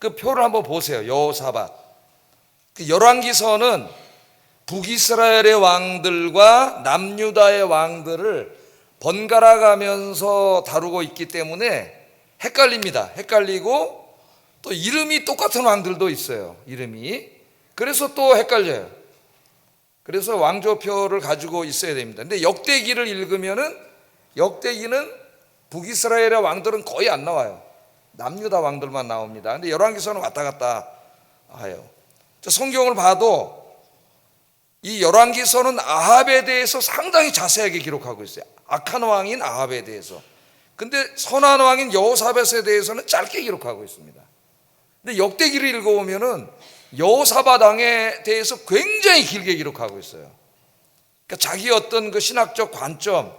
그 표를 한번 보세요. 여호사밧. 그 열왕기서는 북이스라엘의 왕들과 남유다의 왕들을 번갈아 가면서 다루고 있기 때문에 헷갈립니다. 헷갈리고 또 이름이 똑같은 왕들도 있어요. 이름이. 그래서 또 헷갈려요. 그래서 왕조표를 가지고 있어야 됩니다. 근데 역대기를 읽으면은 역대기는 북이스라엘의 왕들은 거의 안 나와요. 남유다 왕들만 나옵니다. 근데 열왕기서는 왔다 갔다 해요. 성경을 봐도 이 열왕기서는 아합에 대해서 상당히 자세하게 기록하고 있어요. 악한 왕인 아합에 대해서. 근데 선한 왕인 여호사밧에 대해서는 짧게 기록하고 있습니다. 근데 역대기를 읽어보면은 여호사밧 왕에 대해서 굉장히 길게 기록하고 있어요. 그러니까 자기 어떤 그 신학적 관점,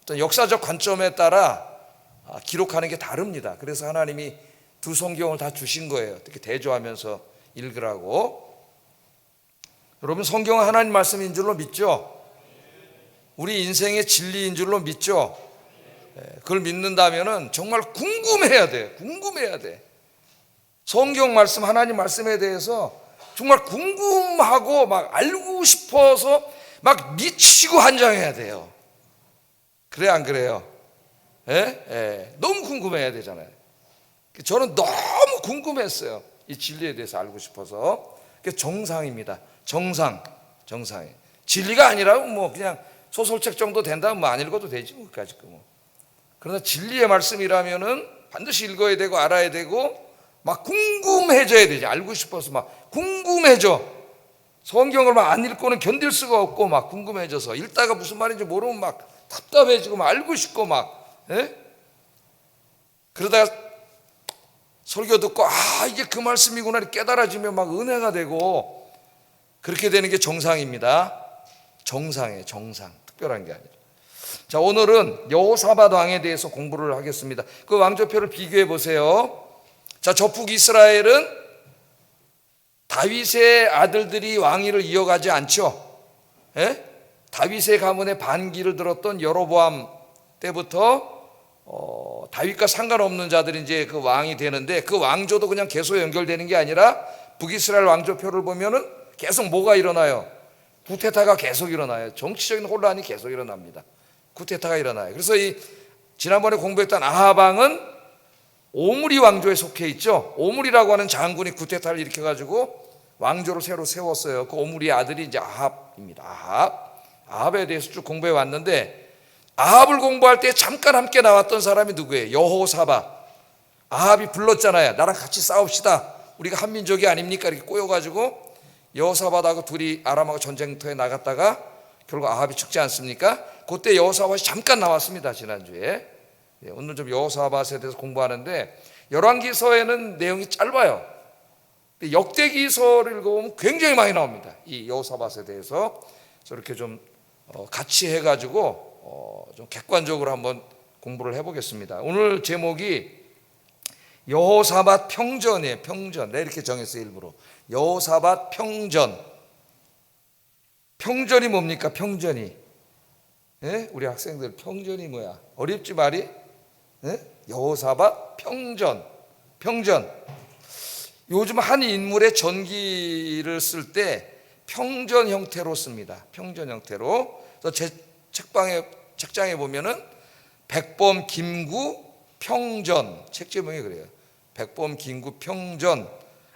어떤 역사적 관점에 따라 기록하는 게 다릅니다. 그래서 하나님이 두 성경을 다 주신 거예요. 어떻게 대조하면서 읽으라고. 여러분, 성경은 하나님 말씀인 줄로 믿죠? 우리 인생의 진리인 줄로 믿죠? 그걸 믿는다면은 정말 궁금해야 돼요. 궁금해야 돼. 성경 말씀, 하나님 말씀에 대해서 정말 궁금하고 막 알고 싶어서 막 미치고 한장해야 돼요. 그래, 안 그래요? 너무 궁금해야 되잖아요. 저는 너무 궁금했어요. 이 진리에 대해서 알고 싶어서. 그게 정상입니다. 정상이. 진리가 아니라고 뭐 그냥 소설책 정도 된다면 뭐 안 읽어도 되지 뭐. 그러나 진리의 말씀이라면은 반드시 읽어야 되고 알아야 되고 막 궁금해져야 되지. 알고 싶어서 막 궁금해져. 성경을 막 안 읽고는 견딜 수가 없고 막 궁금해져서 읽다가 무슨 말인지 모르면 막 답답해지고 막 알고 싶고 막. 그러다가 설교 듣고 이게 그 말씀이구나 깨달아지면 막 은혜가 되고 그렇게 되는 게 정상입니다. 정상이에요. 정상. 특별한 게 아니라. 자, 오늘은 여호사밧 왕에 대해서 공부를 하겠습니다. 그 왕조표를 비교해 보세요. 자, 저북 이스라엘은 다윗의 아들들이 왕위를 이어가지 않죠. 다윗의 가문의 반기를 들었던 여로보암 때부터 다윗과 상관없는 자들이 이제 그 왕이 되는데 그 왕조도 그냥 계속 연결되는 게 아니라 북이스라엘 왕조표를 보면은 계속 뭐가 일어나요? 쿠데타가 계속 일어나요. 정치적인 혼란이 계속 일어납니다. 쿠데타가 일어나요. 그래서 지난번에 공부했던 아합 왕은 오므리 왕조에 속해 있죠. 오므리라고 하는 장군이 쿠데타를 일으켜가지고 왕조를 새로 세웠어요. 그 오므리의 아들이 이제 아합입니다. 아합에 대해서 쭉 공부해 왔는데 아합을 공부할 때 잠깐 함께 나왔던 사람이 누구예요? 여호사밧. 아합이 불렀잖아요. 나랑 같이 싸웁시다. 우리가 한 민족이 아닙니까? 이렇게 꼬여가지고 여호사밧하고 둘이 아람하고 전쟁터에 나갔다가 결국 아합이 죽지 않습니까? 그때 여호사밧이 잠깐 나왔습니다. 지난주에. 오늘 좀 여호사밧에 대해서 공부하는데 열왕기서에는 내용이 짧아요. 역대기서를 읽어보면 굉장히 많이 나옵니다. 이 여호사밧에 대해서. 저렇게 좀 같이 해가지고 좀 객관적으로 한번 공부를 해보겠습니다. 오늘 제목이 여호사밧 평전이에요. 평전. 네, 이렇게 정했어요. 일부러. 여호사밧 평전. 평전이 뭡니까? 평전이. 우리 학생들 평전이 뭐야? 어렵지 말이? 여호사밧 평전. 요즘 한 인물의 전기를 쓸 때 평전 형태로 씁니다. 평전 형태로. 그래서 제 책장에 보면은 백범 김구 평전. 책 제목이 그래요. 백범 김구 평전.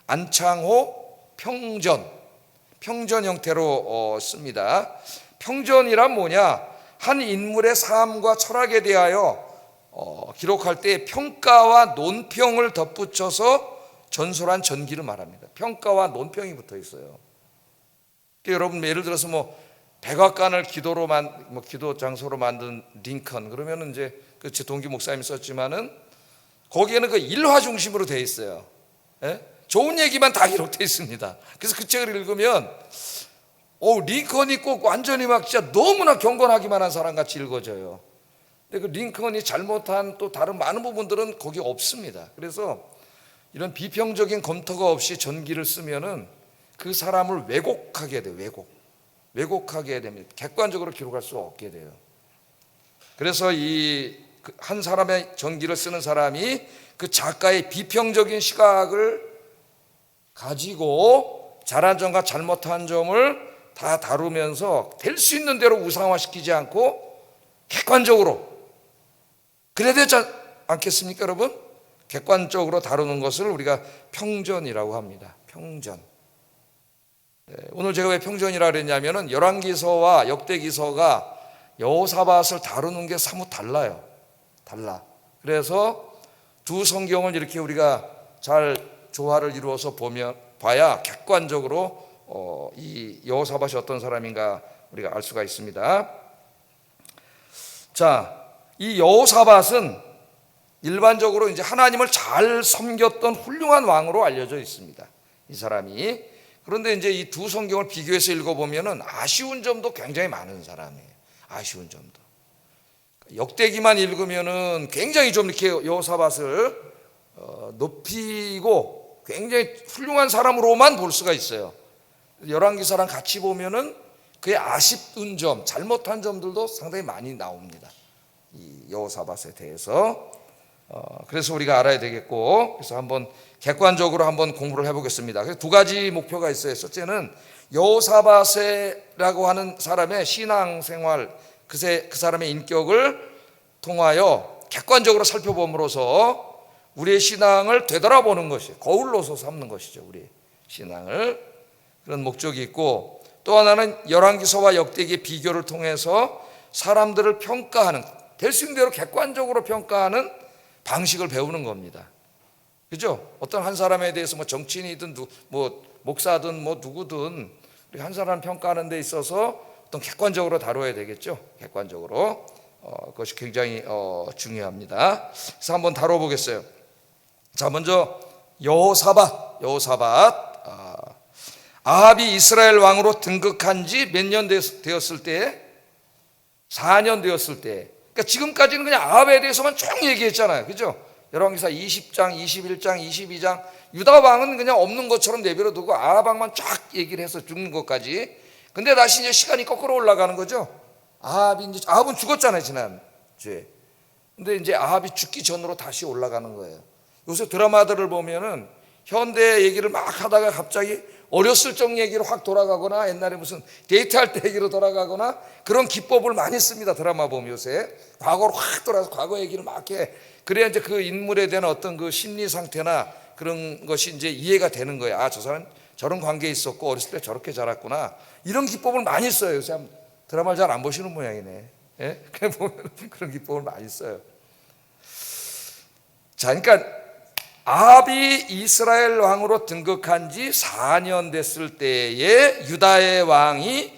안창호 평전. 평전 형태로 씁니다. 평전이란 뭐냐? 한 인물의 삶과 철학에 대하여 기록할 때 평가와 논평을 덧붙여서 전설한 전기를 말합니다. 평가와 논평이 붙어 있어요. 그러니까 여러분 예를 들어서 백악관을 기도 장소로 만든 링컨 그러면은 이제 제 동기 목사님이 썼지만은 거기에는 그 일화 중심으로 돼 있어요. 좋은 얘기만 다 기록돼 있습니다. 그래서 그 책을 읽으면 링컨이 꼭 완전히 막 진짜 너무나 경건하기만 한 사람 같이 읽어져요. 근데 그 링컨이 잘못한 또 다른 많은 부분들은 거기 없습니다. 그래서 이런 비평적인 검토가 없이 전기를 쓰면은 그 사람을 왜곡하게 돼요. 왜곡하게 됩니다. 객관적으로 기록할 수 없게 돼요. 그래서 한 사람의 전기를 쓰는 사람이 그 작가의 비평적인 시각을 가지고 잘한 점과 잘못한 점을 다 다루면서 될 수 있는 대로 우상화시키지 않고 객관적으로, 그래야 되지 않겠습니까 여러분? 객관적으로 다루는 것을 우리가 평전이라고 합니다. 평전. 오늘 제가 왜 평전이라 그랬냐면은 열왕기서와 역대기서가 여호사밧을 다루는 게 사뭇 달라요. 달라. 그래서 두 성경을 이렇게 우리가 잘 조화를 이루어서 봐야 객관적으로 이 여호사밧이 어떤 사람인가 우리가 알 수가 있습니다. 자, 이 여호사밧은 일반적으로 이제 하나님을 잘 섬겼던 훌륭한 왕으로 알려져 있습니다. 이 사람이. 그런데 이제 이 두 성경을 비교해서 읽어보면은 아쉬운 점도 굉장히 많은 사람이에요. 아쉬운 점도. 역대기만 읽으면은 굉장히 좀 이렇게 여호사밧을 높이고 굉장히 훌륭한 사람으로만 볼 수가 있어요. 열왕기서랑 같이 보면은 그의 아쉬운 점, 잘못한 점들도 상당히 많이 나옵니다. 이 여호사밧에 대해서. 그래서 우리가 알아야 되겠고, 그래서 한번 객관적으로 한번 공부를 해보겠습니다. 그래서 두 가지 목표가 있어요. 첫째는 여호사밧이라고 하는 사람의 신앙생활, 그 사람의 인격을 통하여 객관적으로 살펴봄으로써 우리의 신앙을 되돌아보는 것이, 거울로서 삼는 것이죠. 우리의 신앙을. 그런 목적이 있고, 또 하나는 열왕기서와 역대기의 비교를 통해서 사람들을 평가하는, 될 수 있는 대로 객관적으로 평가하는 방식을 배우는 겁니다. 그죠? 어떤 한 사람에 대해서 뭐 정치인이든 뭐 목사든 뭐 누구든 한 사람 평가하는 데 있어서 어떤 객관적으로 다뤄야 되겠죠. 객관적으로. 그것이 굉장히 중요합니다. 그래서 한번 다뤄보겠어요. 자, 먼저 여호사밧. 아합이 이스라엘 왕으로 등극한 지 몇 년 되었을 때? 4년 되었을 때. 그러니까 지금까지는 그냥 아합에 대해서만 쭉 얘기했잖아요. 그죠? 열왕기사 20장, 21장, 22장. 유다 왕은 그냥 없는 것처럼 내버려 두고 아합 왕만 쫙 얘기를 해서 죽는 것까지. 근데 다시 이제 시간이 거꾸로 올라가는 거죠. 아합은 죽었잖아요, 지난주에. 근데 이제 아합이 죽기 전으로 다시 올라가는 거예요. 요새 드라마들을 보면은 현대 얘기를 막 하다가 갑자기 어렸을 적 얘기로 확 돌아가거나, 옛날에 무슨 데이트할 때 얘기로 돌아가거나, 그런 기법을 많이 씁니다. 드라마 보면 요새 과거로 확 돌아서 과거 얘기를 막 해. 그래야 이제 그 인물에 대한 어떤 그 심리 상태나 그런 것이 이제 이해가 되는 거예요. 아, 저 사람 저런 관계에 있었고 어렸을 때 저렇게 자랐구나. 이런 기법을 많이 써요. 요새 드라마를 잘 안 보시는 모양이네. 예? 그냥 보면 그런 기법을 많이 써요. 자, 그러니까 아합이 이스라엘 왕으로 등극한 지 4년 됐을 때에 유다의 왕이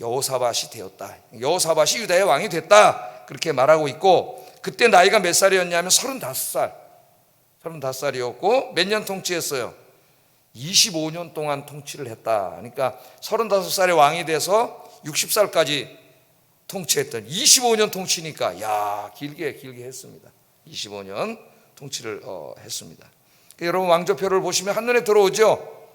여호사밧이 되었다. 여호사밧이 유다의 왕이 됐다. 그렇게 말하고 있고, 그때 나이가 몇 살이었냐면 35살이었고 몇 년 통치했어요? 25년 동안 통치를 했다. 그러니까 35살에 왕이 돼서 60살까지 통치했던, 25년 통치니까 야, 길게 했습니다. 25년 통치를 했습니다. 그러니까 여러분 왕조표를 보시면 한눈에 들어오죠?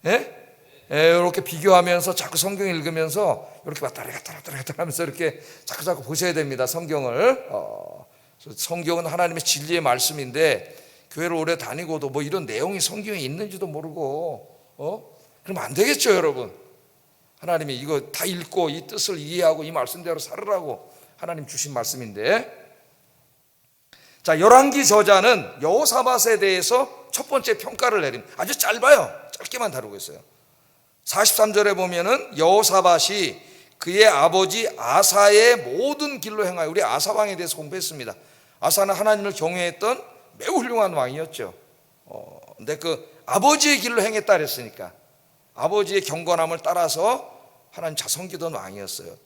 예? 이렇게 비교하면서 자꾸 성경 읽으면서 이렇게 왔다 갔다 하면서 이렇게 자꾸 보셔야 됩니다. 성경을. 성경은 하나님의 진리의 말씀인데 교회를 오래 다니고도 뭐 이런 내용이 성경에 있는지도 모르고 그러면 안 되겠죠, 여러분. 하나님이 이거 다 읽고 이 뜻을 이해하고 이 말씀대로 살으라고 하나님 주신 말씀인데, 자, 열왕기 저자는 여호사밧에 대해서 첫 번째 평가를 내립니다. 아주 짧아요. 짧게만 다루고 있어요. 43절에 보면은 여호사밧이 그의 아버지 아사의 모든 길로 행하여, 우리 아사 왕에 대해서 공부했습니다. 아사는 하나님을 경외했던 매우 훌륭한 왕이었죠. 근데 그 아버지의 길로 행했다 그랬으니까 아버지의 경건함을 따라서 하나님 잘 섬기던 왕이었어요.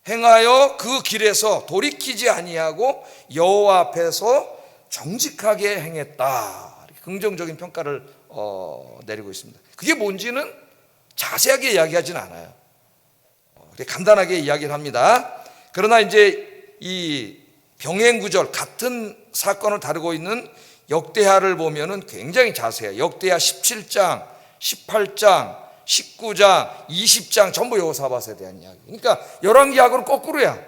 행하여 그 길에서 돌이키지 아니하고 여호와 앞에서 정직하게 행했다. 이렇게 긍정적인 평가를 내리고 있습니다. 그게 뭔지는 자세하게 이야기하진 않아요. 간단하게 이야기를 합니다. 그러나 이제 이 병행구절, 같은 사건을 다루고 있는 역대하를 보면은 굉장히 자세해요. 역대하 17장, 18장, 19장, 20장 전부 여호사밧에 대한 이야기. 그러니까 열왕기하고는 거꾸로야.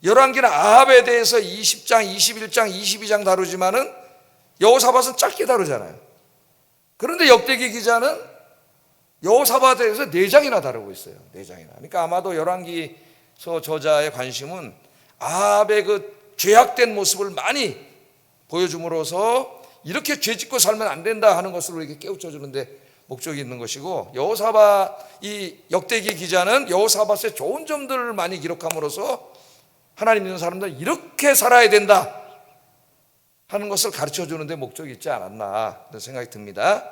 열왕기는 아합에 대해서 20장, 21장, 22장 다루지만은 여호사밧은 짧게 다루잖아요. 그런데 역대기 기자는 여호사밧에 대해서 4장이나 다루고 있어요. 4장이나. 그러니까 아마도 열왕기서 저자의 관심은 아합의 그 죄악된 모습을 많이 보여줌으로써 이렇게 죄 짓고 살면 안 된다 하는 것으로 이렇게 깨우쳐 주는데 목적이 있는 것이고, 이 역대기 기자는 여호사밧의 좋은 점들을 많이 기록함으로써 하나님 믿는 사람들은 이렇게 살아야 된다 하는 것을 가르쳐 주는데 목적이 있지 않았나 그런 생각이 듭니다.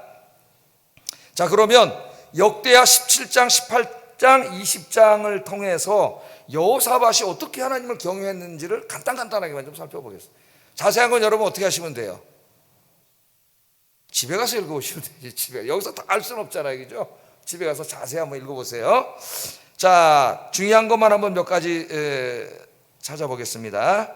자, 그러면 역대하 17장, 18장, 20장을 통해서 여호사밧이 어떻게 하나님을 경외했는지를 간단하게만 좀 살펴보겠습니다. 자세한 건 여러분 어떻게 하시면 돼요? 집에 가서 읽어보시면 되지. 집에. 여기서 다 알 수는 없잖아요, 그죠? 집에 가서 자세히 한번 읽어보세요. 자, 중요한 것만 한번 몇 가지 찾아보겠습니다.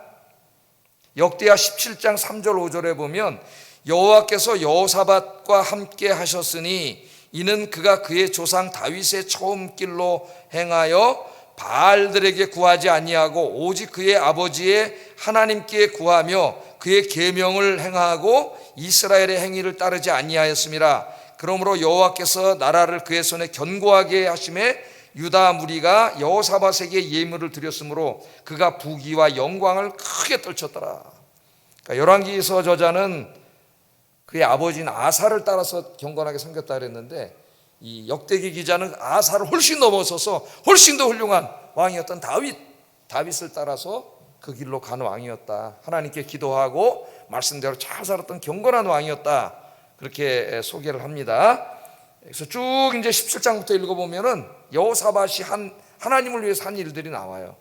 역대하 17장 3절 5절에 보면 여호와께서 여호사밧과 함께 하셨으니 이는 그가 그의 조상 다윗의 처음 길로 행하여 바알들에게 구하지 아니하고 오직 그의 아버지의 하나님께 구하며 그의 계명을 행하고 이스라엘의 행위를 따르지 아니하였음이라. 그러므로 여호와께서 나라를 그의 손에 견고하게 하심에 유다 무리가 여호사밧에게 예물을 드렸으므로 그가 부귀와 영광을 크게 떨쳤더라. 그러니까 열왕기서 저자는 그의 아버지인 아사를 따라서 경건하게 섬겼다 그랬는데, 이 역대기 기자는 아사를 훨씬 넘어서서 훨씬 더 훌륭한 왕이었던 다윗을 따라서 그 길로 가는 왕이었다. 하나님께 기도하고 말씀대로 잘 살았던 경건한 왕이었다. 그렇게 소개를 합니다. 그래서 쭉 이제 17장부터 읽어보면은 여호사밧이 하나님을 위해서 한 일들이 나와요.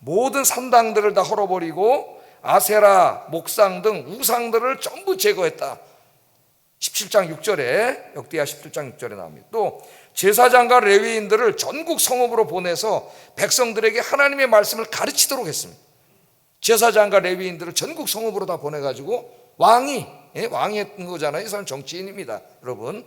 모든 산당들을 다 헐어버리고 아세라, 목상 등 우상들을 전부 제거했다. 17장 6절에, 역대하 17장 6절에 나옵니다. 또 제사장과 레위인들을 전국 성읍으로 보내서 백성들에게 하나님의 말씀을 가르치도록 했습니다. 제사장과 레위인들을 전국 성읍으로 다 보내가지고 왕이 했던 거잖아요. 이 사람은 정치인입니다, 여러분.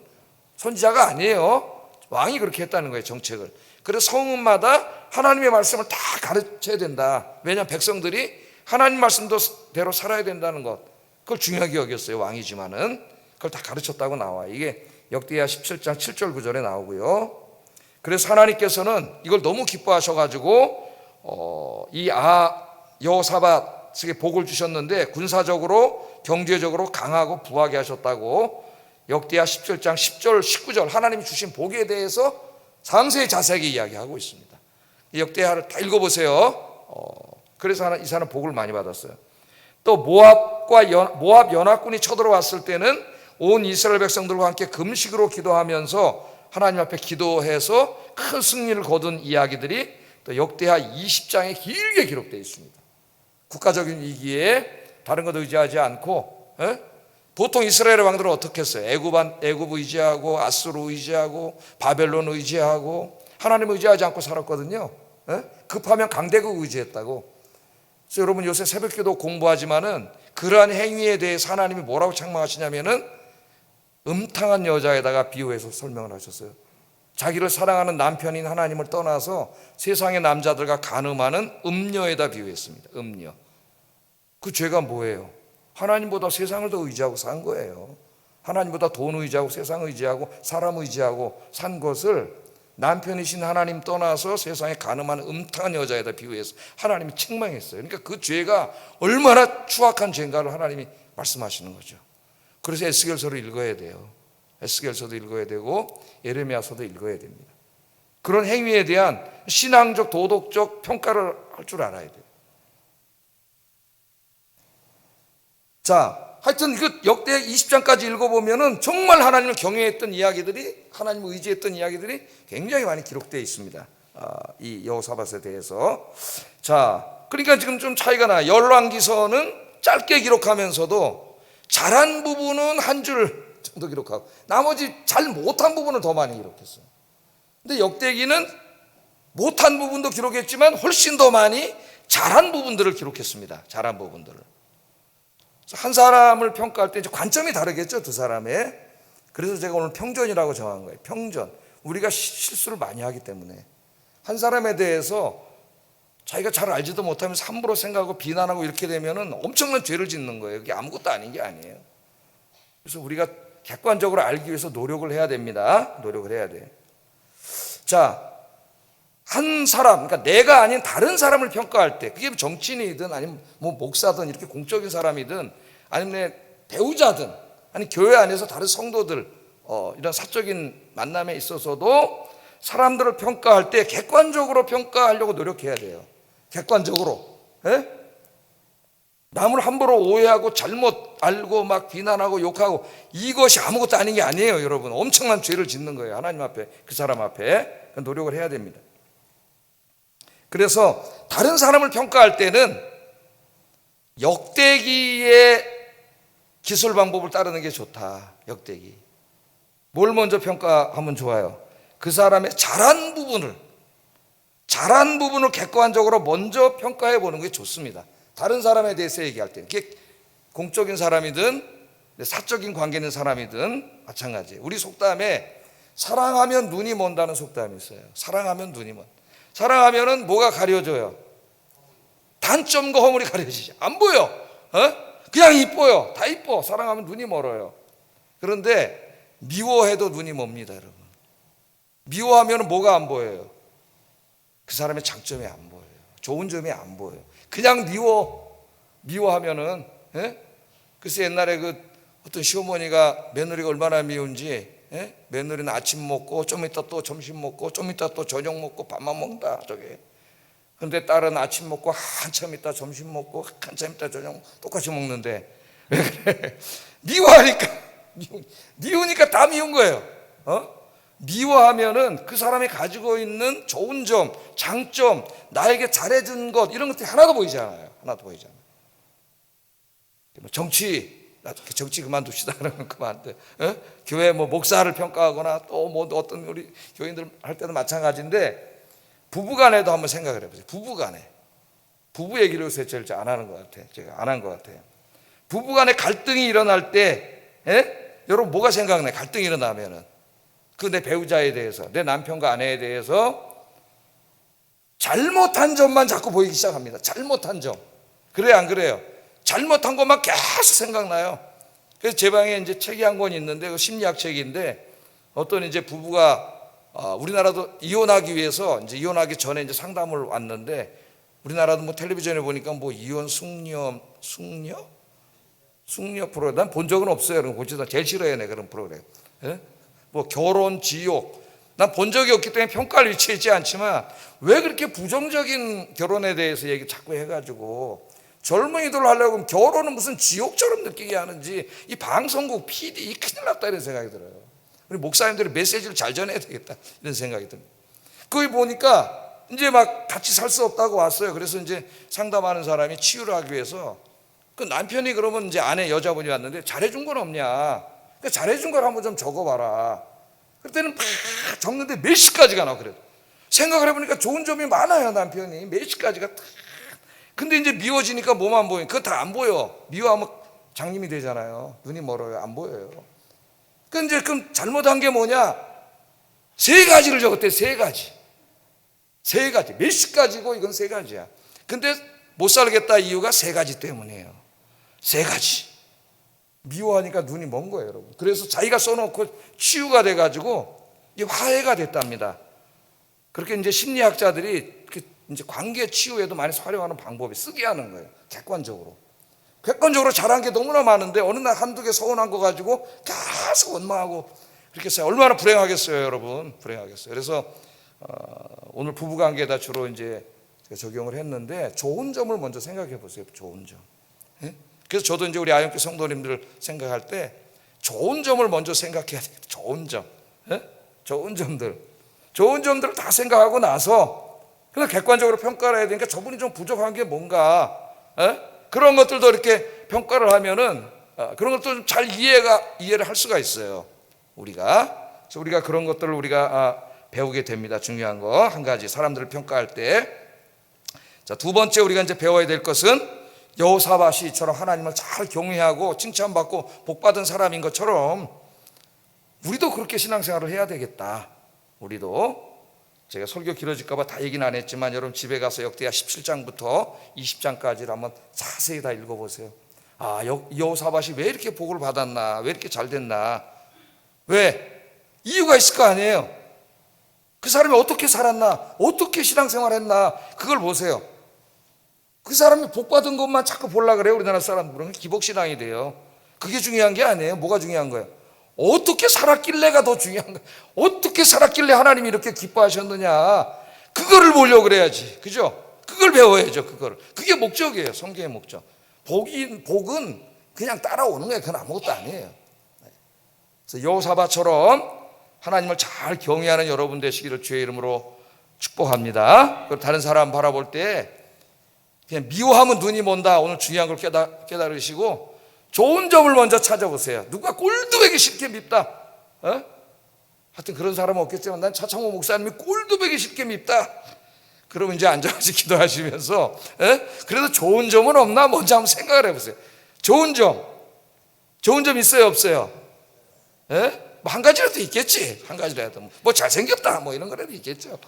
선지자가 아니에요. 왕이 그렇게 했다는 거예요, 정책을. 그래서 성읍마다 하나님의 말씀을 다 가르쳐야 된다. 왜냐하면 백성들이 하나님 말씀대로 살아야 된다는 것, 그걸 중요하게 여겼어요, 왕이지만은. 그걸 다 가르쳤다고 나와요. 이게 역대하 17장 7절 9절에 나오고요. 그래서 하나님께서는 이걸 너무 기뻐하셔가지고 여호사밧에게 복을 주셨는데 군사적으로 경제적으로 강하고 부하게 하셨다고 역대하 17장 10절 19절 하나님이 주신 복에 대해서 상세히 자세하게 이야기하고 있습니다. 이 역대하를 다 읽어보세요. 그래서 이 사람은 복을 많이 받았어요. 또 모압 연합군이 쳐들어왔을 때는 온 이스라엘 백성들과 함께 금식으로 기도하면서 하나님 앞에 기도해서 큰 승리를 거둔 이야기들이 또 역대하 20장에 길게 기록되어 있습니다. 국가적인 위기에 다른 것 의지하지 않고, 보통 이스라엘의 왕들은 어떻게 했어요? 애굽 의지하고 아수르 의지하고 바벨론 의지하고 하나님 의지하지 않고 살았거든요. 급하면 강대국 의지했다고. 그래서 여러분 요새 새벽기도 공부하지만은 그러한 행위에 대해서 하나님이 뭐라고 책망하시냐면은 음탕한 여자에다가 비유해서 설명을 하셨어요. 자기를 사랑하는 남편인 하나님을 떠나서 세상의 남자들과 간음하는 음녀에다 비유했습니다. 음녀. 그 죄가 뭐예요? 하나님보다 세상을 더 의지하고 산 거예요. 하나님보다 돈 의지하고 세상 의지하고 사람 의지하고 산 것을 남편이신 하나님 떠나서 세상에 간음하는 음탕한 여자에다 비유해서 하나님이 책망했어요. 그러니까 그 죄가 얼마나 추악한 죄인가를 하나님이 말씀하시는 거죠. 그래서 에스겔서를 읽어야 돼요. 에스겔서도 읽어야 되고 예레미야서도 읽어야 됩니다. 그런 행위에 대한 신앙적 도덕적 평가를 할 줄 알아야 돼요. 자, 하여튼 그 역대 20장까지 읽어보면은 정말 하나님을 경외했던 이야기들이, 하나님을 의지했던 이야기들이 굉장히 많이 기록되어 있습니다. 이 여호사밧에 대해서. 자, 그러니까 지금 좀 차이가 나요. 열왕기서는 짧게 기록하면서도 잘한 부분은 한 줄 정도 기록하고 나머지 잘 못한 부분을 더 많이 기록했어요. 근데 역대기는 못한 부분도 기록했지만 훨씬 더 많이 잘한 부분들을 기록했습니다. 잘한 부분들을. 한 사람을 평가할 때 이제 관점이 다르겠죠, 두 사람의. 그래서 제가 오늘 평전이라고 정한 거예요. 평전. 우리가 실수를 많이 하기 때문에 한 사람에 대해서 자기가 잘 알지도 못하면서 함부로 생각하고 비난하고 이렇게 되면은 엄청난 죄를 짓는 거예요. 그게 아무것도 아닌 게 아니에요. 그래서 우리가 객관적으로 알기 위해서 노력을 해야 됩니다. 노력을 해야 돼. 자, 한 사람, 그러니까 내가 아닌 다른 사람을 평가할 때, 그게 정치인이든 아니면 뭐 목사든 이렇게 공적인 사람이든 아니면 내 배우자든 아니 교회 안에서 다른 성도들 이런 사적인 만남에 있어서도 사람들을 평가할 때 객관적으로 평가하려고 노력해야 돼요. 객관적으로. 예? 남을 함부로 오해하고 잘못 알고 막 비난하고 욕하고 이것이 아무것도 아닌 게 아니에요, 여러분. 엄청난 죄를 짓는 거예요. 하나님 앞에, 그 사람 앞에. 노력을 해야 됩니다. 그래서 다른 사람을 평가할 때는 역대기의 기술 방법을 따르는 게 좋다. 역대기. 뭘 먼저 평가하면 좋아요? 그 사람의 잘한 부분을 객관적으로 먼저 평가해 보는 게 좋습니다. 다른 사람에 대해서 얘기할 때는, 그게 공적인 사람이든 사적인 관계 있는 사람이든 마찬가지예요. 우리 속담에 사랑하면 눈이 먼다는 속담이 있어요. 사랑하면 눈이 먼. 사랑하면은 뭐가 가려져요? 단점과 허물이 가려지죠. 안 보여. 그냥 이뻐요. 다 이뻐. 사랑하면 눈이 멀어요. 그런데 미워해도 눈이 멉니다, 여러분. 미워하면 뭐가 안 보여요? 그 사람의 장점이 안 보여요. 좋은 점이 안 보여요. 그냥 미워하면은, 글쎄 옛날에 그 어떤 시어머니가 며느리가 얼마나 미운지, 며느리는 아침 먹고 좀 이따 또 점심 먹고 좀 이따 또 저녁 먹고 밥만 먹는다, 저게. 그런데 딸은 아침 먹고 한참 있다 점심 먹고 한참 있다 저녁 똑같이 먹는데 왜 그래? 미우니까 다 미운 거예요. 미워하면은 그 사람이 가지고 있는 좋은 점, 장점, 나에게 잘해준 것 이런 것들이 하나도 보이지 않아요. 하나도 보이지 않아요. 정치 그만둡시다. 그러면 그만돼. 교회 뭐 목사를 평가하거나 또 뭐 어떤 우리 교인들 할 때도 마찬가지인데 부부간에도 한번 생각을 해보세요. 부부 얘기를 요새 제일 안 하는 것 같아요. 제가 안 한 것 같아요. 부부간에 갈등이 일어날 때, 여러분 뭐가 생각나요? 갈등이 일어나면은 그 내 배우자에 대해서, 내 남편과 아내에 대해서 잘못한 점만 자꾸 보이기 시작합니다. 잘못한 점. 그래요, 안 그래요? 잘못한 것만 계속 생각나요. 그래서 제 방에 이제 책이 한 권 있는데 그 심리학 책인데 어떤 이제 부부가 우리나라도 이혼하기 위해서 이제 이혼하기 전에 이제 상담을 왔는데 우리나라도 뭐 텔레비전에 보니까 뭐 이혼 숙녀 프로그램 난 본 적은 없어요. 그런 거 보지도 제일 싫어요, 내 그런 프로그램. 뭐 결혼 지옥 난 본 적이 없기 때문에 평가를 위치에 있지 않지만 왜 그렇게 부정적인 결혼에 대해서 얘기 자꾸 해가지고 젊은이들 하려고 하면 결혼은 무슨 지옥처럼 느끼게 하는지 이 방송국 PD 큰일 났다 이런 생각이 들어요. 우리 목사님들이 메시지를 잘 전해야 되겠다 이런 생각이 듭니다. 거기 보니까 이제 막 같이 살 수 없다고 왔어요. 그래서 이제 상담하는 사람이 치유를 하기 위해서 그 남편이 그러면 이제 아내 여자분이 왔는데 잘해준 건 없냐? 그러니까 잘해준 걸 한번 좀 적어봐라. 그때는 막 적는데 몇 시까지가 나와 그래도 생각을 해보니까 좋은 점이 많아요. 남편이 몇 시까지가 딱. 근데 이제 미워지니까 뭐만 보이니 그거 다 안 보여. 미워하면 장님이 되잖아요. 눈이 멀어요. 안 보여요. 근데 그럼 잘못한 게 뭐냐? 3가지를 적었대. 3가지. 몇 시까지고 이건 3가지야. 근데 못 살겠다 이유가 3가지 때문이에요. 3가지. 미워하니까 눈이 먼 거예요, 여러분. 그래서 자기가 써놓고 치유가 돼가지고 이 화해가 됐답니다. 그렇게 이제 심리학자들이 이제 관계 치유에도 많이 활용하는 방법이 쓰게 하는 거예요. 객관적으로 잘한 게 너무나 많은데 어느 날 한두 개 서운한 거 가지고 계속 원망하고 그렇게 해서 얼마나 불행하겠어요, 여러분. 불행하겠어요. 그래서 오늘 부부관계에다 주로 이제 제가 적용을 했는데 좋은 점을 먼저 생각해 보세요. 좋은 점. 그래서 저도 이제 우리 아영교 성도님들 생각할 때 좋은 점을 먼저 생각해야 돼요. 좋은 점. 좋은 점들을 다 생각하고 나서 그냥 객관적으로 평가를 해야 되니까 저분이 좀 부족한 게 뭔가 그런 것들도 이렇게 평가를 하면은 그런 것도 좀 잘 이해를 할 수가 있어요. 그래서 우리가 그런 것들을 우리가 배우게 됩니다. 중요한 거 한 가지 사람들을 평가할 때. 자, 두 번째 우리가 이제 배워야 될 것은 여호사밧이처럼 하나님을 잘 경외하고 칭찬받고 복받은 사람인 것처럼 우리도 그렇게 신앙생활을 해야 되겠다. 우리도 제가 설교 길어질까 봐 다 얘기는 안 했지만 여러분 집에 가서 역대하 17장부터 20장까지를 한번 자세히 다 읽어보세요. 여호사밧이 왜 이렇게 복을 받았나, 왜 이렇게 잘 됐나, 왜? 이유가 있을 거 아니에요. 그 사람이 어떻게 살았나, 어떻게 신앙생활했나, 그걸 보세요. 그 사람이 복받은 것만 자꾸 보려고 그래요. 우리나라 사람들은 기복신앙이 돼요. 그게 중요한 게 아니에요. 뭐가 중요한 거예요? 어떻게 살았길래가 더 중요한 거예요. 어떻게 살았길래 하나님이 이렇게 기뻐하셨느냐, 그거를 보려고 그래야지. 그죠? 그걸 배워야죠. 그거를. 그게 목적이에요. 성경의 목적. 복은 그냥 따라오는 거예요. 그건 아무것도 아니에요. 그래서 여호사밧처럼 하나님을 잘 경외하는 여러분 되시기를 주의 이름으로 축복합니다. 그리고 다른 사람 바라볼 때 그냥 미워하면 눈이 먼다. 오늘 중요한 걸 깨달으시고 좋은 점을 먼저 찾아보세요. 누가 꼴도 보기 싫게 밉다. 하여튼 그런 사람은 없겠지만 난 차창호 목사님이 꼴도 보기 싫게 밉다. 그러면 이제 앉아서 기도하시면서 그래도 좋은 점은 없나 먼저 한번 생각을 해보세요. 좋은 점 있어요, 없어요? 뭐 한 가지라도 있겠지. 한 가지라도 뭐 잘생겼다 뭐 이런 거라도 있겠죠.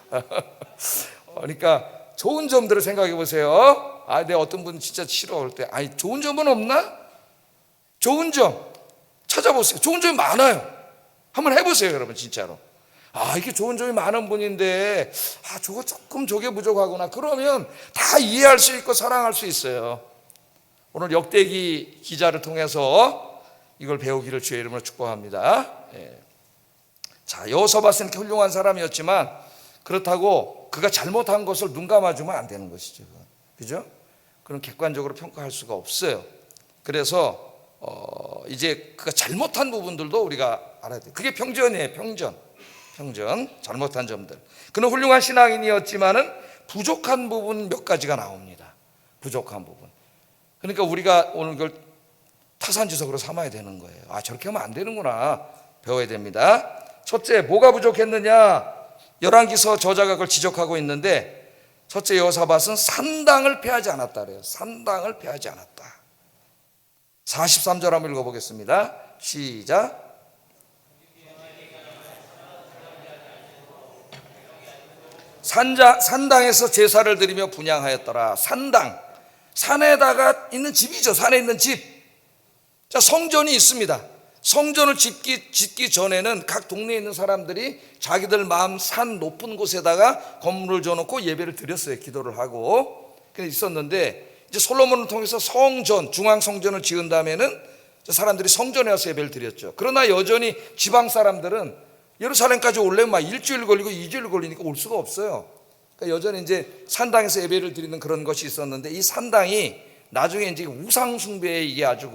그러니까 좋은 점들을 생각해 보세요. 내 어떤 분 진짜 싫어할 때 좋은 점은 없나? 좋은 점 찾아보세요. 좋은 점이 많아요. 한번 해보세요, 여러분. 진짜로 이게 좋은 점이 많은 분인데 저게 부족하구나. 그러면 다 이해할 수 있고 사랑할 수 있어요. 오늘 역대기 기자를 통해서 이걸 배우기를 주의 이름으로 축복합니다. 자, 여호사밧은 훌륭한 사람이었지만 그렇다고 그가 잘못한 것을 눈 감아주면 안 되는 것이죠. 그죠? 그럼 객관적으로 평가할 수가 없어요. 그래서 이제 그가 잘못한 부분들도 우리가 알아야 돼요. 그게 평전이에요. 평전. 잘못한 점들. 그는 훌륭한 신앙인이었지만은 부족한 부분 몇 가지가 나옵니다. 부족한 부분. 그러니까 우리가 오늘 그걸 타산지석으로 삼아야 되는 거예요. 저렇게 하면 안 되는구나. 배워야 됩니다. 첫째, 뭐가 부족했느냐? 열왕기서 저자가 그걸 지적하고 있는데, 첫째, 여호사밧은 산당을 폐하지 않았다 그래요. 산당을 폐하지 않았다. 43절 한번 읽어보겠습니다. 시작. 산당에서 제사를 드리며 분향하였더라. 산당, 산에다가 있는 집이죠. 산에 있는 집. 자, 성전이 있습니다. 성전을 짓기 전에는 각 동네에 있는 사람들이 자기들 마음 산 높은 곳에다가 건물을 지어놓고 예배를 드렸어요. 기도를 하고. 그게 있었는데 이제 솔로몬을 통해서 성전, 중앙 성전을 지은 다음에는 사람들이 성전에 와서 예배를 드렸죠. 그러나 여전히 지방 사람들은 예루살렘까지 오려면 막 일주일 걸리고 2주일 걸리니까 올 수가 없어요. 그러니까 여전히 이제 산당에서 예배를 드리는 그런 것이 있었는데, 이 산당이 나중에 이제 우상 숭배에 이게 아주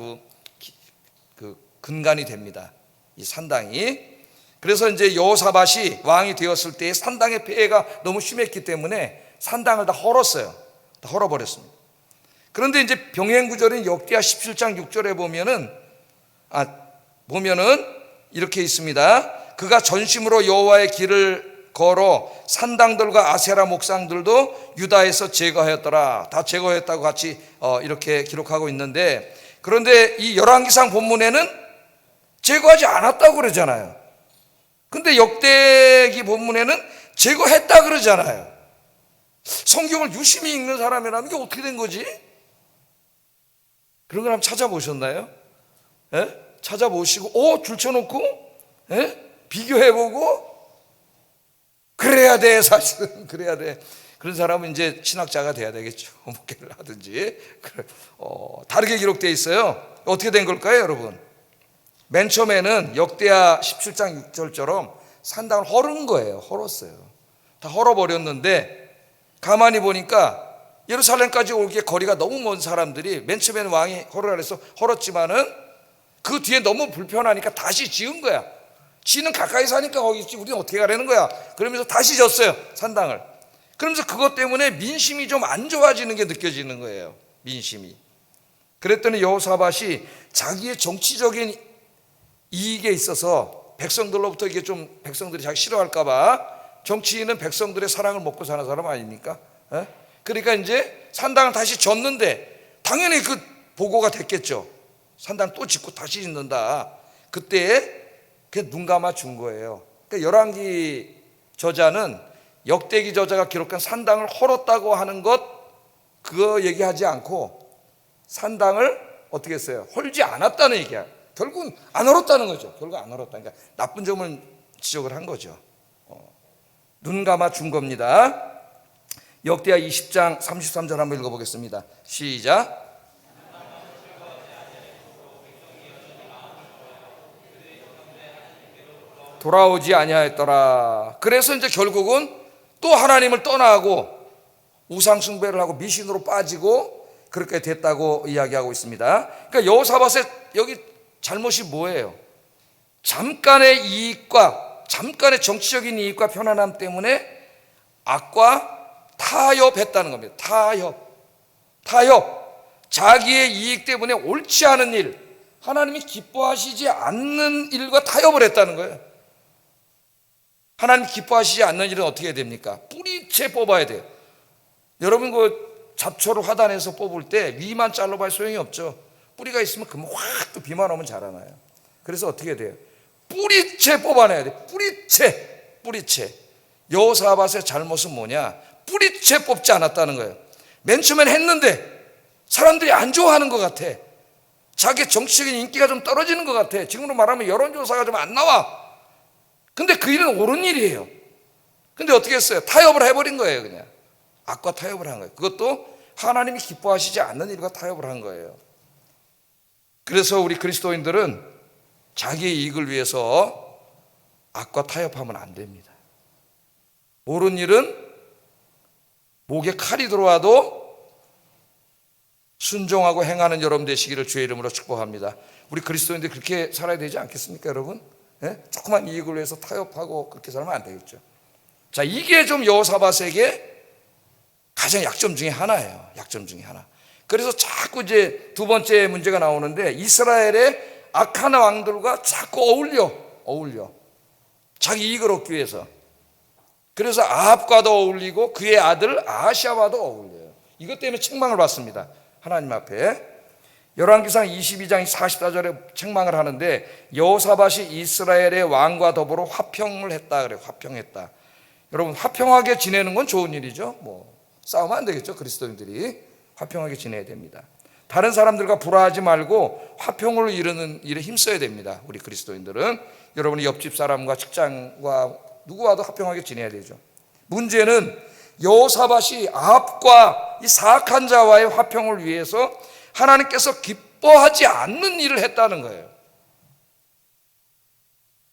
그 근간이 됩니다. 이 산당이. 그래서 이제 여호사밧이 왕이 되었을 때 산당의 폐해가 너무 심했기 때문에 산당을 다 헐었어요. 다 헐어버렸습니다. 그런데 이제 병행구절인 역대하 17장 6절에 보면은 이렇게 있습니다. 그가 전심으로 여호와의 길을 걸어 산당들과 아세라 목상들도 유다에서 제거하였더라. 다 제거했다고 같이 이렇게 기록하고 있는데, 그런데 이 열왕기상 본문에는 제거하지 않았다고 그러잖아요. 근데 역대기 본문에는 제거했다 그러잖아요. 성경을 유심히 읽는 사람이라면 이게 어떻게 된 거지? 그런 걸 한번 찾아보셨나요? 찾아보시고 줄쳐놓고 비교해보고 그래야 돼. 사실은 그래야 돼. 그런 사람은 이제 신학자가 돼야 되겠죠. 목회를 하든지. 다르게 기록되어 있어요. 어떻게 된 걸까요, 여러분? 맨 처음에는 역대하 17장 6절처럼 산당을 헐은 거예요. 헐었어요. 다 헐어버렸는데 가만히 보니까 예루살렘까지 오기에 거리가 너무 먼 사람들이 맨 처음에는 왕이 헐으라 그래서 헐었지만은 그 뒤에 너무 불편하니까 다시 지은 거야. 지는 가까이 사니까 거기 있지, 우리는 어떻게 가라는 거야. 그러면서 다시 졌어요, 산당을. 그러면서 그것 때문에 민심이 좀 안 좋아지는 게 느껴지는 거예요. 민심이. 그랬더니 여호사밧이 자기의 정치적인 이익에 있어서 백성들로부터 이게 좀 백성들이 자기 싫어할까 봐, 정치인은 백성들의 사랑을 먹고 사는 사람 아닙니까? 그러니까 이제 산당을 다시 졌는데 당연히 그 보고가 됐겠죠. 산당 또 짓고 다시 짓는다. 그때 그냥 눈 감아 준 거예요. 그러니까 열왕기 저자는 역대기 저자가 기록한 산당을 헐었다고 하는 것, 그거 얘기하지 않고 산당을 어떻게 했어요? 헐지 않았다는 얘기야. 결국은 안 옳았다는 거죠. 결국 안 옳았다. 그러니까 나쁜 점을 지적을 한 거죠. 눈 감아 준 겁니다. 역대하 20장 33절 한번 읽어보겠습니다. 시작. 돌아오지 아니하였더라. 그래서 이제 결국은 또 하나님을 떠나고 우상 숭배를 하고 미신으로 빠지고 그렇게 됐다고 이야기하고 있습니다. 그러니까 여호사밧의 여기 잘못이 뭐예요? 잠깐의 이익과 잠깐의 정치적인 이익과 편안함 때문에 악과 타협했다는 겁니다. 타협. 자기의 이익 때문에 옳지 않은 일, 하나님이 기뻐하시지 않는 일과 타협을 했다는 거예요. 하나님 기뻐하시지 않는 일은 어떻게 해야 됩니까? 뿌리채 뽑아야 돼요. 여러분 그 잡초를 화단에서 뽑을 때 위만 잘라봐야 소용이 없죠. 뿌리가 있으면 금방 확 또 비만 오면 자라나요. 그래서 어떻게 돼요? 뿌리채 뽑아내야 돼요. 뿌리채. 여호사밧의 잘못은 뭐냐? 뿌리채 뽑지 않았다는 거예요. 맨 처음엔 했는데 사람들이 안 좋아하는 것 같아. 자기 정치적인 인기가 좀 떨어지는 것 같아. 지금으로 말하면 여론조사가 좀 안 나와. 근데 그 일은 옳은 일이에요. 근데 어떻게 했어요? 타협을 해버린 거예요. 그냥 악과 타협을 한 거예요. 그것도 하나님이 기뻐하시지 않는 일과 타협을 한 거예요. 그래서 우리 그리스도인들은 자기의 이익을 위해서 악과 타협하면 안 됩니다. 옳은 일은 목에 칼이 들어와도 순종하고 행하는 여러분 되시기를 주의 이름으로 축복합니다. 우리 그리스도인들 그렇게 살아야 되지 않겠습니까, 여러분? 예? 조그만 이익을 위해서 타협하고 그렇게 살면 안 되겠죠. 자, 이게 좀 여호사밧에게 가장 약점 중에 하나예요. 약점 중에 하나. 그래서 자꾸 이제 두 번째 문제가 나오는데 이스라엘의 악한 왕들과 자꾸 어울려. 자기 이익을 얻기 위해서. 그래서 아합과도 어울리고 그의 아들 아하시아와도 어울려요. 이것 때문에 책망을 받습니다. 하나님 앞에. 열왕기상 22장 44절에 책망을 하는데 여호사밧이 이스라엘의 왕과 더불어 화평을 했다 그래요. 화평했다. 여러분 화평하게 지내는 건 좋은 일이죠. 뭐 싸우면 안 되겠죠. 그리스도인들이 화평하게 지내야 됩니다. 다른 사람들과 불화하지 말고 화평을 이루는 일에 힘써야 됩니다. 우리 그리스도인들은 여러분이 옆집 사람과 직장과 누구와도 화평하게 지내야 되죠. 문제는 여호사밧이 아합과 이 사악한 자와의 화평을 위해서 하나님께서 기뻐하지 않는 일을 했다는 거예요.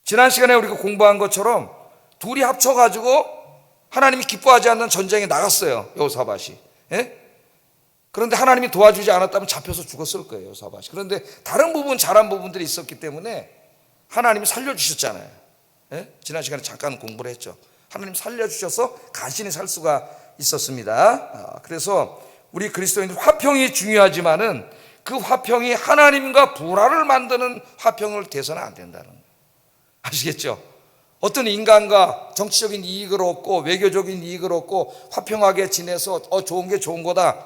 지난 시간에 우리가 공부한 것처럼 둘이 합쳐가지고 하나님이 기뻐하지 않는 전쟁에 나갔어요. 여호사밧이. 예? 그런데 하나님이 도와주지 않았다면 잡혀서 죽었을 거예요. 여호사밧이. 그런데 다른 부분 잘한 부분들이 있었기 때문에 하나님이 살려주셨잖아요. 예? 지난 시간에 잠깐 공부를 했죠. 하나님 살려주셔서 간신히 살 수가 있었습니다. 그래서 우리 그리스도인들 화평이 중요하지만은 그 화평이 하나님과 불화를 만드는 화평을 돼서는 안 된다는 거예요. 아시겠죠? 어떤 인간과 정치적인 이익을 얻고 외교적인 이익을 얻고 화평하게 지내서 좋은 게 좋은 거다.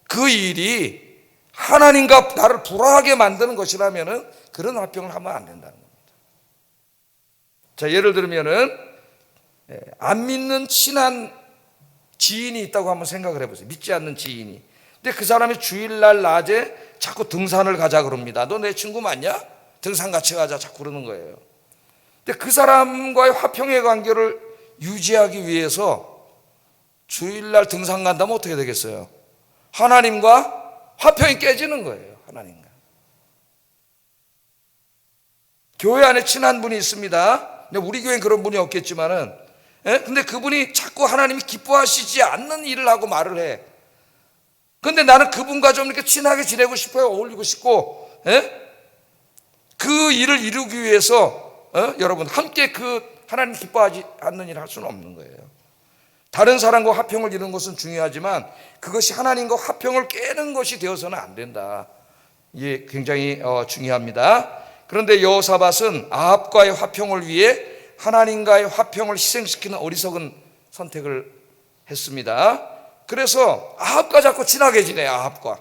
그 일이 하나님과 나를 불화하게 만드는 것이라면은 그런 화평을 하면 안 된다는 겁니다. 자, 예를 들면은 안 믿는 친한 지인이 있다고 한번 생각을 해보세요. 믿지 않는 지인이. 근데 그 사람이 주일날 낮에 자꾸 등산을 가자 그럽니다. 너 내 친구 맞냐? 등산 같이 가자 자꾸 그러는 거예요. 근데 그 사람과의 화평의 관계를 유지하기 위해서 주일날 등산 간다면 어떻게 되겠어요? 하나님과 화평이 깨지는 거예요. 하나님과. 교회 안에 친한 분이 있습니다. 근데 우리 교회는 그런 분이 없겠지만은 근데 그분이 자꾸 하나님이 기뻐하시지 않는 일을 하고 말을 해. 근데 나는 그분과 좀 이렇게 친하게 지내고 싶어요. 어울리고 싶고. 그 일을 이루기 위해서 여러분 함께 그 하나님 기뻐하지 않는 일을 할 수는 없는 거예요. 다른 사람과 화평을 이루는 것은 중요하지만 그것이 하나님과 화평을 깨는 것이 되어서는 안 된다. 이게 굉장히 중요합니다. 그런데 여호사밧은 아합과의 화평을 위해 하나님과의 화평을 희생시키는 어리석은 선택을 했습니다. 그래서 아합과 자꾸 친하게 지내요. 아합과.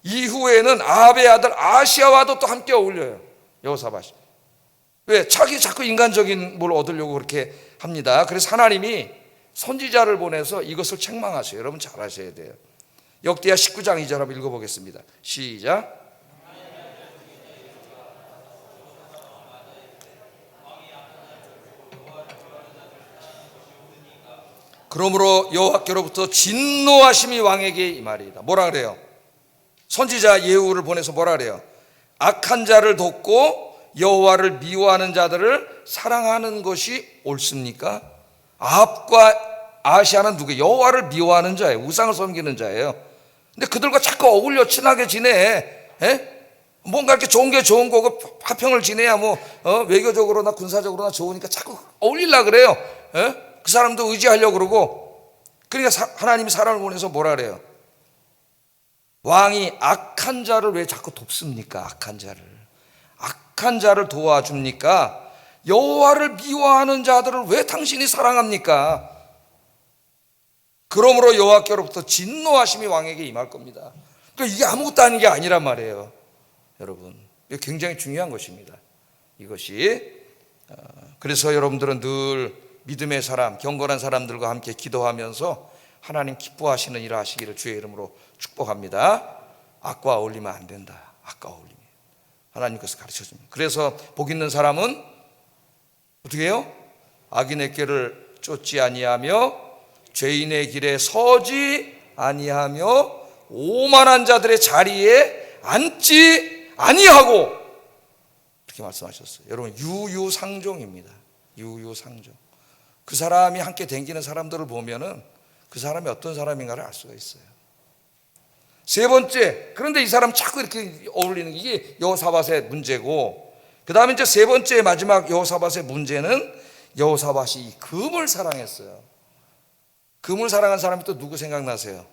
이후에는 아합의 아들 아하시아와도 또 함께 어울려요. 여호사밧이. 왜? 자기 자꾸 인간적인 뭘 얻으려고 그렇게 합니다. 그래서 하나님이 선지자를 보내서 이것을 책망하세요. 여러분 잘 아셔야 돼요. 역대하 19장 2절 한번 읽어보겠습니다. 시작. 그러므로 여호와께로부터 진노하심이 왕에게 임하리이다. 뭐라 그래요? 선지자 예후를 보내서 뭐라 그래요? 악한 자를 돕고 여호와를 미워하는 자들을 사랑하는 것이 옳습니까? 아합과 아시아는 누구예요? 여호와를 미워하는 자예요. 우상을 섬기는 자예요. 근데 그들과 자꾸 어울려 친하게 지내. 뭔가 이렇게 좋은 게 좋은 거고 화평을 지내야 외교적으로나 군사적으로나 좋으니까 자꾸 어울리려고 그래요. 그 사람도 의지하려고 그러고. 그러니까 하나님이 사람을 보내서 뭐라 그래요? 왕이 악한 자를 왜 자꾸 돕습니까? 악한 자를 도와줍니까? 여호와를 미워하는 자들을 왜 당신이 사랑합니까? 그러므로 여호와께로부터 진노하심이 왕에게 임할 겁니다. 그러니까 이게 아무것도 아닌 게 아니란 말이에요. 여러분, 이게 굉장히 중요한 것입니다. 이것이 그래서 여러분들은 늘 믿음의 사람, 경건한 사람들과 함께 기도하면서 하나님 기뻐하시는 일을 하시기를 주의 이름으로 축복합니다. 악과 어울리면 안 된다. 악과 어울리면 하나님께서 가르쳐줍니다. 그래서 복 있는 사람은 어떻게 해요? 악인의 길을 쫓지 아니하며 죄인의 길에 서지 아니하며 오만한 자들의 자리에 앉지 아니하고, 그렇게 말씀하셨어요. 여러분, 유유상종입니다. 유유상종. 그 사람이 함께 댕기는 사람들을 보면은 그 사람이 어떤 사람인가를 알 수가 있어요. 세 번째, 그런데 이 사람 자꾸 이렇게 어울리는 게 이게 여호사밧의 문제고, 그 다음에 이제 세 번째 마지막 여호사밧의 문제는 여호사밧이 이 금을 사랑했어요. 금을 사랑한 사람이 또 누구 생각나세요?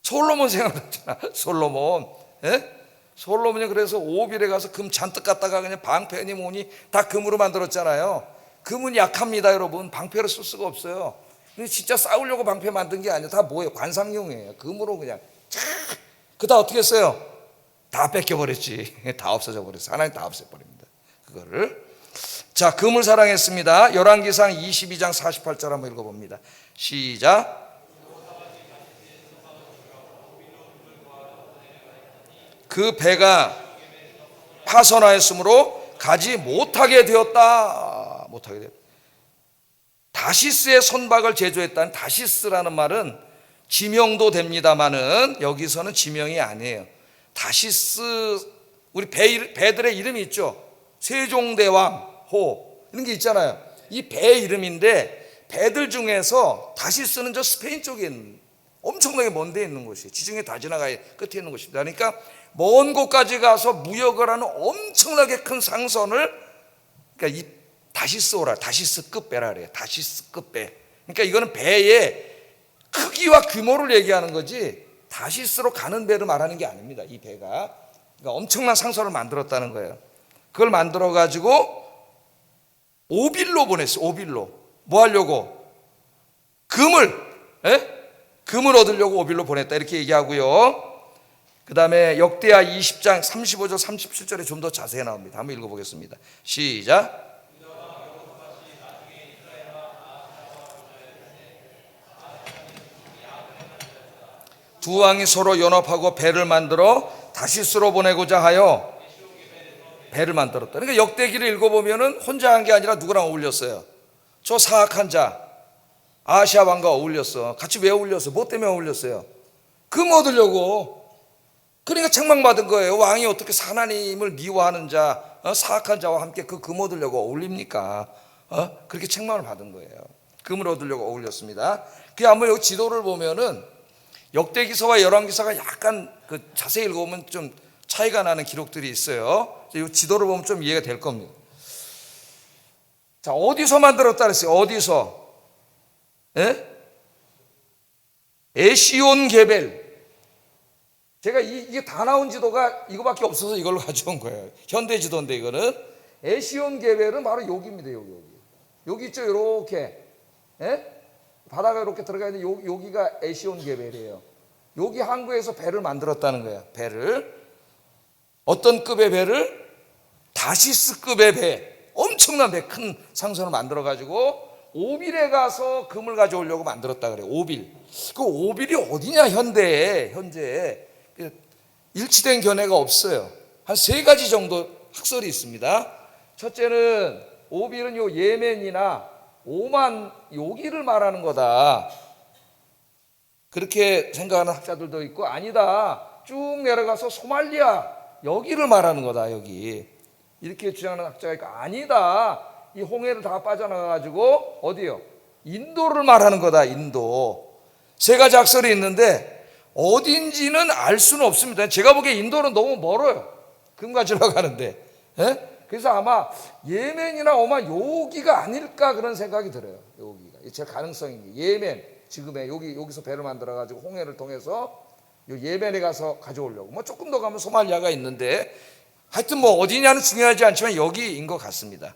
솔로몬 생각났잖아. 솔로몬. 솔로몬이 그래서 오빌에 가서 금 잔뜩 갖다가 그냥 방패니 뭐니 다 금으로 만들었잖아요. 금은 약합니다, 여러분. 방패로 쓸 수가 없어요. 근데 진짜 싸우려고 방패 만든 게 아니에요. 다 뭐예요? 관상용이에요. 금으로 그냥 그다 어떻게 했어요? 다 뺏겨버렸지. 다 없어져 버렸어. 하나님 다 없애버립니다. 그거를. 자, 금을 사랑했습니다. 열왕기상 22장 48절 한번 읽어봅니다. 시작. 그 배가 파선하였으므로 가지 못하게 되었다. 못하게 되었다. 다시스의 선박을 제조했다는, 다시스라는 말은 지명도 됩니다만은 여기서는 지명이 아니에요. 다시스, 우리 배들의 이름이 있죠. 세종대왕 호 이런 게 있잖아요. 이 배 이름인데 배들 중에서 다시스는 저 스페인 쪽에 있는, 엄청나게 먼 데에 있는 곳이에요. 지중해 다 지나가야 끝에 있는 곳입니다. 그러니까 먼 곳까지 가서 무역을 하는 엄청나게 큰 상선을, 그러니까 이 다시스오라, 다시스급 배라 그래요. 다시스급 배. 그러니까 이거는 배의 크기와 규모를 얘기하는 거지 다시스로 가는 배를 말하는 게 아닙니다. 이 배가. 그러니까 엄청난 상선을 만들었다는 거예요. 그걸 만들어 가지고 오빌로 보냈어요. 오빌로. 뭐 하려고? 금을 얻으려고 오빌로 보냈다, 이렇게 얘기하고요. 그 다음에 역대하 20장 35절 37절에 좀 더 자세히 나옵니다. 한번 읽어보겠습니다. 시작. 두 왕이 서로 연합하고 배를 만들어 다시스로 보내고자 하여 배를 만들었다. 그러니까 역대기를 읽어보면은 혼자 한 게 아니라 누구랑 어울렸어요? 저 사악한 자 아시아 왕과 어울렸어. 같이 왜 어울렸어? 뭐 때문에 어울렸어요? 금 얻으려고. 그러니까 책망받은 거예요. 왕이 어떻게 하나님을 미워하는 자, 사악한 자와 함께 그 금 얻으려고 어울립니까? 그렇게 책망을 받은 거예요. 금을 얻으려고 어울렸습니다. 그 한번 여기 지도를 보면은 역대기서와 열왕기서가 약간 그 자세히 읽어보면 좀 차이가 나는 기록들이 있어요. 이 지도를 보면 좀 이해가 될 겁니다. 자, 어디서 만들었다 그랬어요? 어디서? 에시온 게벨. 제가 이게 다 나온 지도가 이거밖에 없어서 이걸로 가져온 거예요. 현대 지도인데 이거는 에시온 게벨은 바로 여기입니다. 여기 있죠. 이렇게 바다가 이렇게 들어가 있는데 여기가 에시온 게벨이에요. 여기 항구에서 배를 만들었다는 거예요. 배를. 어떤 급의 배를? 다시스급의 배. 엄청난 배, 큰 상선을 만들어 가지고 오빌에 가서 금을 가져오려고 만들었다 그래요. 오빌. 그 오빌이 어디냐 현재 일치된 견해가 없어요. 한 세 가지 정도 학설이 있습니다. 첫째는 오빌은 요 예멘이나 오만 여기를 말하는 거다. 그렇게 생각하는 학자들도 있고, 아니다, 쭉 내려가서 소말리아 여기를 말하는 거다, 여기. 이렇게 주장하는 학자가 있고, 아니다, 이 홍해를 다 빠져나가가지고 어디요? 인도를 말하는 거다, 인도. 세 가지 학설이 있는데 어딘지는 알 수는 없습니다. 제가 보기에 인도는 너무 멀어요, 금 가지러 가는데. 그래서 아마 예멘이나 오만 여기가 아닐까 그런 생각이 들어요. 여기가 제 가능성이, 예멘, 지금의 여기서 배를 만들어 가지고 홍해를 통해서 예멘에 가서 가져오려고. 뭐 조금 더 가면 소말리아가 있는데, 하여튼 뭐 어디냐는 중요하지 않지만 여기인 것 같습니다.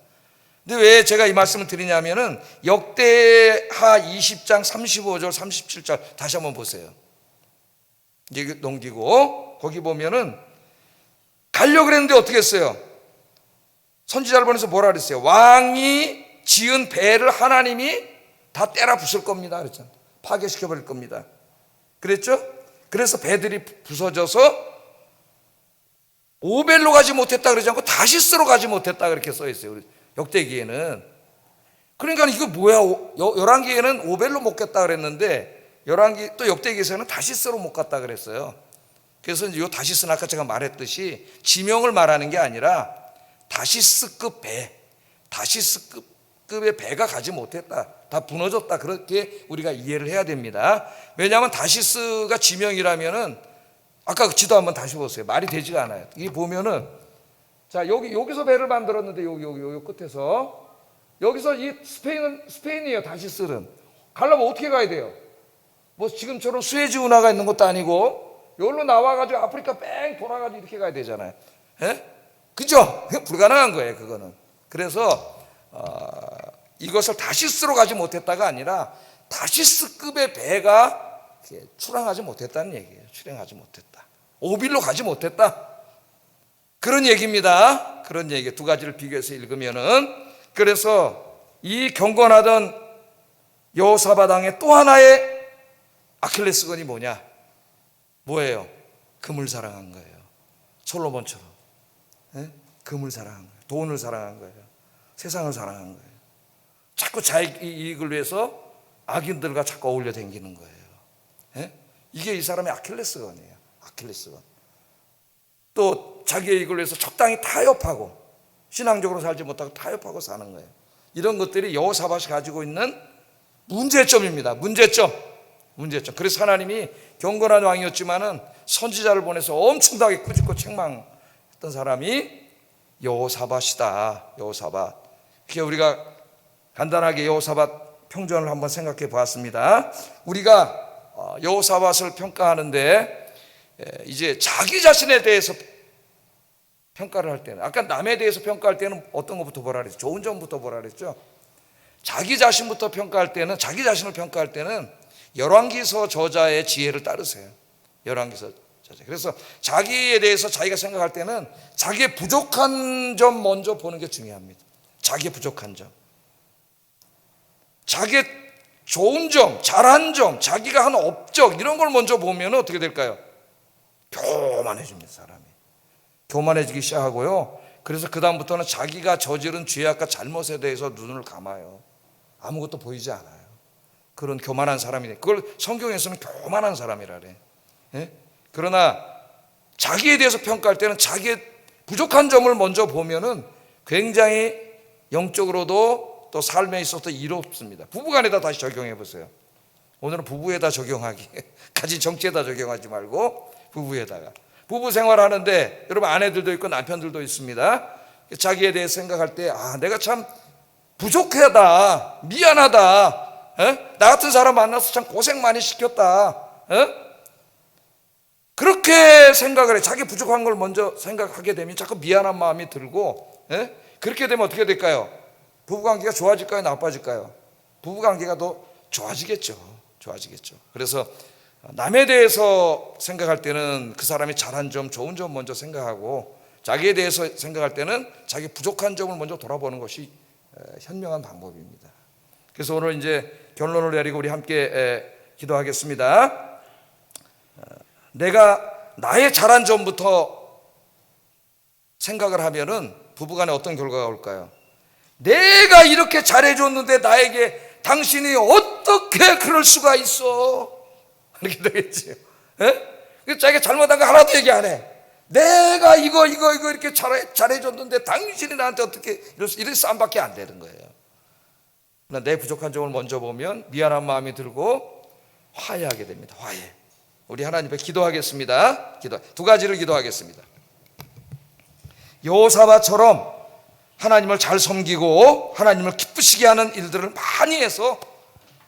근데 왜 제가 이 말씀을 드리냐면은 역대하 20장 35절 37절 다시 한번 보세요. 이제 넘기고 거기 보면은 가려고 그랬는데 어떻게 했어요? 선지자를 보내서 뭐라 그랬어요? 왕이 지은 배를 하나님이 다 때려 부술 겁니다 그랬잖아요. 파괴시켜 버릴 겁니다 그랬죠? 그래서 배들이 부서져서 오벨로 가지 못했다 그러지 않고 다시스로 가지 못했다 그렇게 써 있어요, 역대기에는. 그러니까 이거 뭐야, 열왕기에는 오벨로 못 갔다 그랬는데 열왕기 또 역대기에서는 다시스로 못 갔다 그랬어요. 그래서 이 다시스는 아까 제가 말했듯이 지명을 말하는 게 아니라 다시스급 배, 다시스급의 배가 가지 못했다, 다 무너졌다, 그렇게 우리가 이해를 해야 됩니다. 왜냐하면 다시스가 지명이라면은 아까 그 지도 한번 다시 보세요. 말이 되지가 않아요. 이게 보면은, 자, 여기서 배를 만들었는데 여기 끝에서, 여기서 이 스페인이에요. 다시스는 가려면 어떻게 가야 돼요? 뭐 지금처럼 수에즈 운하가 있는 것도 아니고 여기로 나와가지고 아프리카 뺑 돌아가지고 이렇게 가야 되잖아요. 그죠? 불가능한 거예요, 그거는. 그래서 이것을 다시스로 가지 못했다가 아니라 다시스급의 배가 출항하지 못했다는 얘기예요. 출항하지 못했다, 오빌로 가지 못했다, 그런 얘기입니다. 그런 얘기 두 가지를 비교해서 읽으면은, 그래서 이 경건하던 여호사밧 왕의 또 하나의 아킬레스건이 뭐예요? 금을 사랑한 거예요. 솔로몬처럼 금을 사랑한 거예요. 돈을 사랑한 거예요. 세상을 사랑한 거예요. 자꾸 자기 이익을 위해서 악인들과 자꾸 어울려 다니는 거예요. 이게 이 사람의 아킬레스건이에요. 아킬레스건. 또 자기의 이익을 위해서 적당히 타협하고, 신앙적으로 살지 못하고 타협하고 사는 거예요. 이런 것들이 여호사밧이 가지고 있는 문제점입니다. 문제점. 그래서 하나님이 경건한 왕이었지만은 선지자를 보내서 엄청나게 꾸짖고 책망했던 사람이 여호사밧이다. 여호사밧. 그게 우리가 간단하게 여호사밧 평전을 한번 생각해 보았습니다. 우리가 여호사밧을 평가하는데 이제 자기 자신에 대해서 평가를 할 때는, 아까 남에 대해서 평가할 때는 어떤 것부터 보라 그랬죠? 좋은 점부터 보라 그랬죠? 자기 자신부터 평가할 때는, 자기 자신을 평가할 때는 열왕기서 저자의 지혜를 따르세요. 열왕기서 저자. 그래서 자기에 대해서 자기가 생각할 때는 자기의 부족한 점 먼저 보는 게 중요합니다. 자기의 부족한 점, 자기의 좋은 점, 잘한 점, 자기가 한 업적, 이런 걸 먼저 보면 어떻게 될까요? 교만해집니다. 사람이 교만해지기 시작하고요. 그래서 그 다음부터는 자기가 저지른 죄악과 잘못에 대해서 눈을 감아요. 아무것도 보이지 않아요. 그런 교만한 사람이네. 그걸 성경에서는 교만한 사람이라 그래. 그러나 자기에 대해서 평가할 때는 자기의 부족한 점을 먼저 보면은 굉장히 영적으로도 또 삶에 있어서 이롭습니다. 부부간에다 다시 적용해 보세요. 오늘은 부부에다 적용하기, 가진 정치에다 적용하지 말고 부부에다가. 부부 생활하는데 여러분 아내들도 있고 남편들도 있습니다. 자기에 대해 생각할 때, 내가 참 부족하다, 미안하다, 나 같은 사람 만나서 참 고생 많이 시켰다, 그렇게 생각을 해. 자기 부족한 걸 먼저 생각하게 되면 자꾸 미안한 마음이 들고, 그렇게 되면 어떻게 될까요? 부부관계가 좋아질까요? 나빠질까요? 부부관계가 더 좋아지겠죠. 그래서 남에 대해서 생각할 때는 그 사람이 잘한 점, 좋은 점 먼저 생각하고, 자기에 대해서 생각할 때는 자기 부족한 점을 먼저 돌아보는 것이 현명한 방법입니다. 그래서 오늘 이제 결론을 내리고 우리 함께 기도하겠습니다. 내가 나의 잘한 점부터 생각을 하면은 부부간에 어떤 결과가 올까요? 내가 이렇게 잘해줬는데 나에게 당신이 어떻게 그럴 수가 있어? 이렇게 되겠지요. 예? 자기가 잘못한 거 하나도 얘기 안 해. 내가 이거 이렇게 잘해줬는데 당신이 나한테 어떻게 이런 싸움밖에 안 되는 거예요. 내 부족한 점을 먼저 보면 미안한 마음이 들고 화해하게 됩니다. 화해. 우리 하나님 앞에 기도하겠습니다. 두 가지를 기도하겠습니다. 여호사밧처럼 하나님을 잘 섬기고 하나님을 기쁘시게 하는 일들을 많이 해서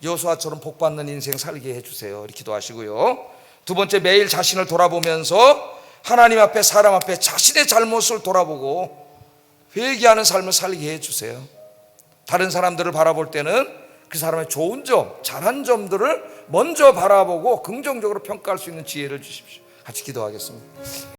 여호사밧처럼 복받는 인생 살게 해주세요. 이렇게 기도하시고요. 두 번째, 매일 자신을 돌아보면서 하나님 앞에 사람 앞에 자신의 잘못을 돌아보고 회개하는 삶을 살게 해주세요. 다른 사람들을 바라볼 때는 그 사람의 좋은 점, 잘한 점들을 먼저 바라보고 긍정적으로 평가할 수 있는 지혜를 주십시오. 같이 기도하겠습니다.